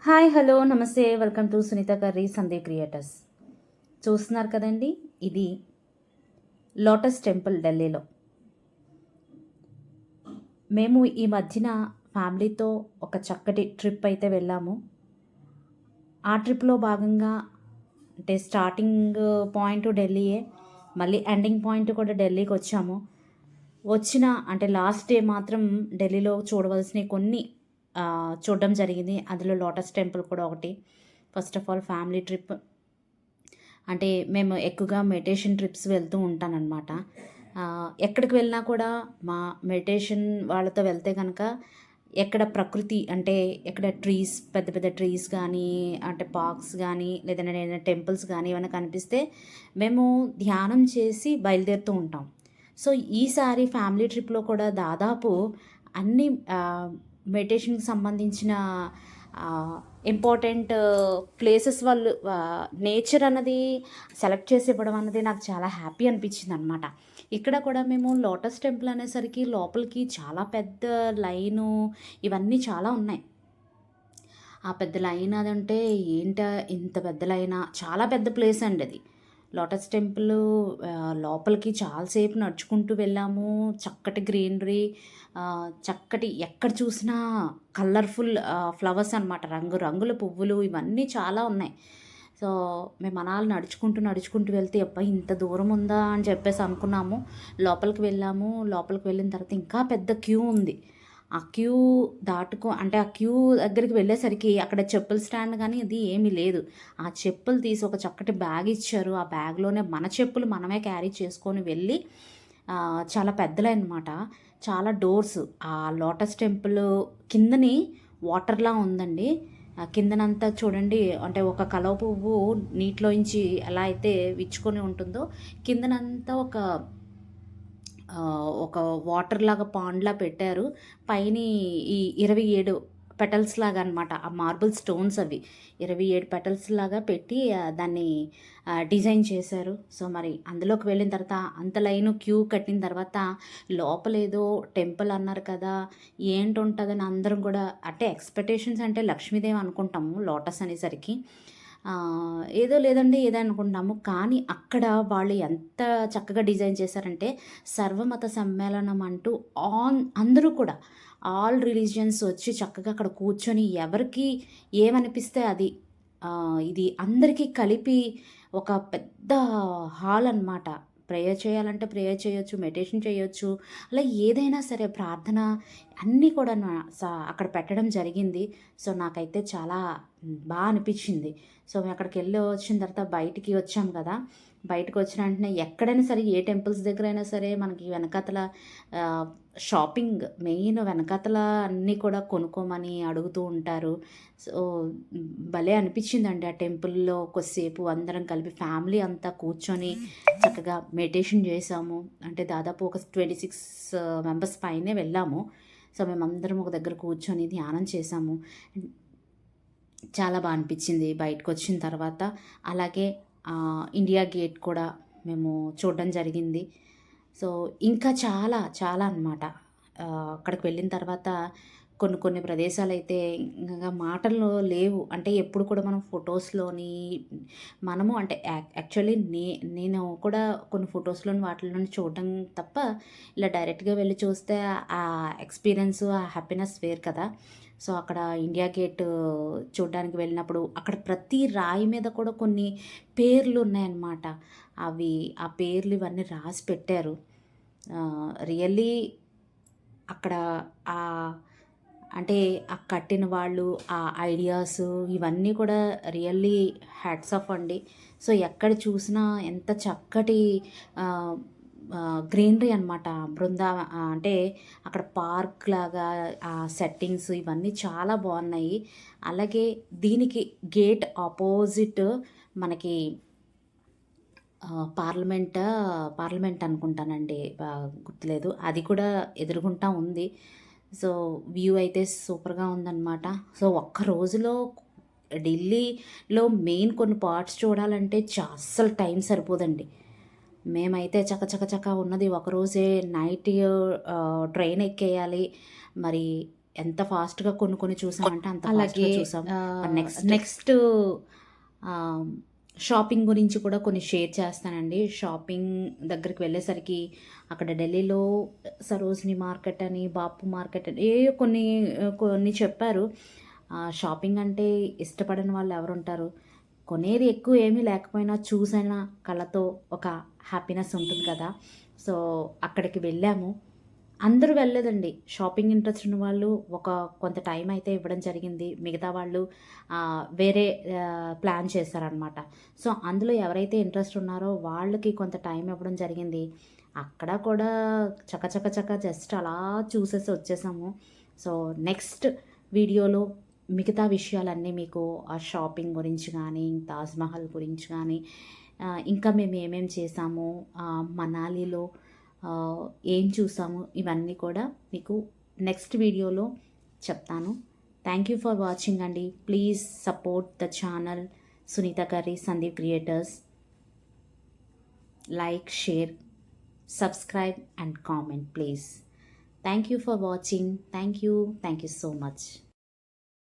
Hi hello నమస్తే welcome to Sunita curry Sandeep creators. చూస్తున్నారు కదండి, ఇది లోటస్ టెంపుల్ ఢిల్లీలో. మేము ఈ మధ్యన ఫ్యామిలీతో ఒక చక్కటి ట్రిప్ అయితే వెళ్ళాము. ఆ ట్రిప్లో భాగంగా అంటే స్టార్టింగ్ పాయింట్ ఢిల్లీయే, మళ్ళీ ఎండింగ్ పాయింట్ కూడా ఢిల్లీకి వచ్చాము. అంటే లాస్ట్ డే మాత్రం ఢిల్లీలో చూడవలసినవి కొన్ని చూడడం జరిగింది. అందులో లోటస్ టెంపుల్ కూడా ఒకటి. First of all family trip అంటే మేము ఎక్కువగా మెడిటేషన్ ట్రిప్స్ వెళ్తూ ఉంటానన్నమాట. ఎక్కడికి వెళ్ళినా కూడా మా మెడిటేషన్ వాళ్ళతో వెళ్తే కనుక ఎక్కడ ప్రకృతి అంటే ఎక్కడ ట్రీస్, పెద్ద పెద్ద ట్రీస్ కానీ, అంటే పార్క్స్ కానీ, లేదంటే టెంపుల్స్ కానీ ఏమైనా కనిపిస్తే మేము ధ్యానం చేసి బయలుదేరుతూ ఉంటాం. సో ఈసారి ఫ్యామిలీ ట్రిప్లో కూడా దాదాపు అన్ని మెడిటేషన్కి సంబంధించిన ఇంపార్టెంట్ ప్లేసెస్ వాళ్ళు నేచర్ అన్నది సెలెక్ట్ చేసి ఇవ్వడం అన్నది నాకు చాలా హ్యాపీ అనిపించింది అనమాట. ఇక్కడ కూడా మేము లోటస్ టెంపుల్ అనేసరికి లోపలికి చాలా పెద్ద లైను, ఇవన్నీ చాలా ఉన్నాయి. ఆ పెద్ద లైన్ అదంటే ఏంటా, ఇంత పెద్ద లైనా, చాలా పెద్ద ప్లేస్ అండి అది. లోటస్ టెంపుల్ లోపలికి చాలాసేపు నడుచుకుంటూ వెళ్ళాము. చక్కటి గ్రీనరీ, చక్కటి ఎక్కడ చూసినా కలర్ఫుల్ ఫ్లవర్స్ అనమాట, రంగు రంగుల పువ్వులు ఇవన్నీ చాలా ఉన్నాయి. సో మేము అనాలు నడుచుకుంటూ నడుచుకుంటూ వెళ్తే అబ్బా ఇంత దూరం ఉందా అని చెప్పేసి అనుకున్నాము. లోపలికి వెళ్ళాము. లోపలికి వెళ్ళిన తర్వాత ఇంకా పెద్ద క్యూ ఉంది. ఆ క్యూ అంటే ఆ క్యూ దగ్గరికి వెళ్ళేసరికి అక్కడ చెప్పుల స్టాండ్ కానీ అది ఏమీ లేదు. ఆ చెప్పులు తీసి ఒక చక్కటి బ్యాగ్ ఇచ్చారు. ఆ బ్యాగ్లోనే మన చెప్పులు మనమే క్యారీ చేసుకొని వెళ్ళి చాలా పెద్దలన్నమాట. చాలా డోర్స్. ఆ లోటస్ టెంపుల్ కిందని వాటర్లా ఉందండి. కిందనంతా చూడండి, అంటే ఒక కలువ పువ్వు నీటిలోంచి ఎలా అయితే విచ్చుకొని ఉంటుందో కిందనంతా ఒక వాటర్ లాగా పాండ్లా పెట్టారు. పైన ఈ 27 పెటల్స్ లాగా అనమాట. ఆ మార్బుల్ స్టోన్స్ అవి 27 పెటల్స్ లాగా పెట్టి దాన్ని డిజైన్ చేశారు. సో మరి అందులోకి వెళ్ళిన తర్వాత అంత లైను క్యూ కట్టిన తర్వాత లోపలేదో టెంపుల్ అన్నారు కదా, ఏంటుంటుందని అందరం కూడా అంటే ఎక్స్పెక్టేషన్స్ అంటే లక్ష్మీదేవి అనుకుంటాము లోటస్ అనేసరికి. ఏదో లేదండి ఏదో అనుకుంటున్నాము. కానీ అక్కడ వాళ్ళు ఎంత చక్కగా డిజైన్ చేశారంటే సర్వమత సమ్మేళనం అంటూ అందరూ కూడా ఆల్ రిలీజియన్స్ వచ్చి చక్కగా అక్కడ కూర్చొని ఎవరికి ఏమనిపిస్తే అది ఇది అందరికీ కలిపి ఒక పెద్ద హాల్ అనమాట. ప్రేయర్ చేయాలంటే ప్రేయర్ చేయొచ్చు, మెడిటేషన్ చేయొచ్చు, అలా ఏదైనా సరే ప్రార్థన అన్నీ కూడా అక్కడ పెట్టడం జరిగింది. సో నాకైతే చాలా బాగా అనిపించింది. సో మేము అక్కడికి వెళ్ళి వచ్చిన తర్వాత బయటికి వచ్చాం కదా, బయటకు వచ్చిన వెంటనే ఎక్కడైనా సరే ఏ టెంపుల్స్ దగ్గర అయినా సరే మనకి వెనకాతల షాపింగ్ మెయిన్ వెనకాతల అన్నీ కూడా కొనుక్కోమని అడుగుతూ ఉంటారు. సో భలే అనిపించిందండి ఆ టెంపుల్లో కొద్దిసేపు అందరం కలిపి ఫ్యామిలీ అంతా కూర్చొని చక్కగా మెడిటేషన్ చేసాము. అంటే దాదాపు ఒక 26 మెంబర్స్ పైనే వెళ్ళాము. సో మేమందరం ఒక దగ్గర కూర్చొని ధ్యానం చేసాము. చాలా బాగా అనిపించింది బయటకు వచ్చిన తర్వాత. అలాగే ఇండియా గేట్ కూడా మేము చూడడం జరిగింది. సో ఇంకా చాలా చాలా అనమాట. అక్కడికి వెళ్ళిన తర్వాత కొన్ని కొన్ని ప్రదేశాలైతే ఇంకా మాటల్లో లేవు. అంటే ఎప్పుడు కూడా మనం ఫొటోస్లోని మనము అంటే యాక్చువల్లీ నేను కూడా కొన్ని ఫొటోస్లోని వాటిలోని చూడడం తప్ప ఇలా డైరెక్ట్గా వెళ్ళి చూస్తే ఆ ఎక్స్పీరియన్స్, ఆ హ్యాపీనెస్ వేరు కదా. సో అక్కడ ఇండియా గేట్ చూడడానికి వెళ్ళినప్పుడు అక్కడ ప్రతి రాయి మీద కూడా కొన్ని పేర్లు ఉన్నాయన్నమాట. ఆ పేర్లు ఇవన్నీ రాసి పెట్టారు. రియల్లీ అక్కడ అంటే ఆ కట్టిన వాళ్ళు, ఆ ఐడియాస్ ఇవన్నీ కూడా రియల్లీ హ్యాట్స్ ఆఫ్ అండి. సో ఎక్కడ చూసినా ఎంత చక్కటి గ్రీనరీ అనమాట. అంటే అక్కడ పార్క్ లాగా ఆ సెట్టింగ్స్ ఇవన్నీ చాలా బాగున్నాయి. అలాగే దీనికి గేట్ ఆపోజిట్ మనకి పార్లమెంట్ అనుకుంటానండి, గుర్తులేదు, అది కూడా ఎదురుగుంటా ఉంది. సో వ్యూ అయితే సూపర్గా ఉందన్నమాట. సో ఒక్క రోజులో ఢిల్లీలో మెయిన్ కొన్ని పార్ట్స్ చూడాలంటే అస్సలు టైం సరిపోదండి. మేమైతే చక ఉన్నది ఒకరోజే నైట్ ట్రైన్ ఎక్కేయాలి. మరి ఎంత ఫాస్ట్గా కొన్ని చూసామంటే అంత ఫాస్ట్గా అలాగే చూసాం. నెక్స్ట్ నెక్స్ట్ షాపింగ్ గురించి కూడా కొన్ని షేర్ చేస్తానండి. షాపింగ్ దగ్గరికి వెళ్ళేసరికి అక్కడ ఢిల్లీలో సరోజిని మార్కెట్ అని, బాపు మార్కెట్ అని కొన్ని చెప్పారు. షాపింగ్ అంటే ఇష్టపడని వాళ్ళు ఎవరుంటారు? కొనేది ఎక్కువ ఏమీ లేకపోయినా చూసిన కళ్ళతో ఒక హ్యాపీనెస్ ఉంటుంది కదా! సో, అక్కడికి వెళ్ళాము. అందరూ వెళ్ళలేదండి. షాపింగ్ ఇంట్రెస్ట్ ఉన్న వాళ్ళు కొంత టైం అయితే ఇవ్వడం జరిగింది. మిగతా వాళ్ళు వేరే ప్లాన్ చేశారనమాట. సో, అందులో ఎవరైతే ఇంట్రెస్ట్ ఉన్నారో వాళ్ళకి కొంత టైం ఇవ్వడం జరిగింది. అక్కడ కూడా చక జస్ట్ అలా చూసేసి వచ్చేసాము. సో, నెక్స్ట్ వీడియోలో మిగతా విషయాలన్నీ మీకు ఆ షాపింగ్ గురించి గానీ, తాజ్‌మహల్ గురించి గానీ, ఇంకా మేము ఏమేం చేసాము, మనాలిలో ఏం చూసాము ఇవన్నీ కూడా మీకు నెక్స్ట్ వీడియోలో చెప్తాను. థ్యాంక్ యూ ఫర్ వాచింగ్ అండి. Please support the channel Sunitha గారి Sandeep creators. Like, share, subscribe and comment please. Thank you for watching. Thank you so much.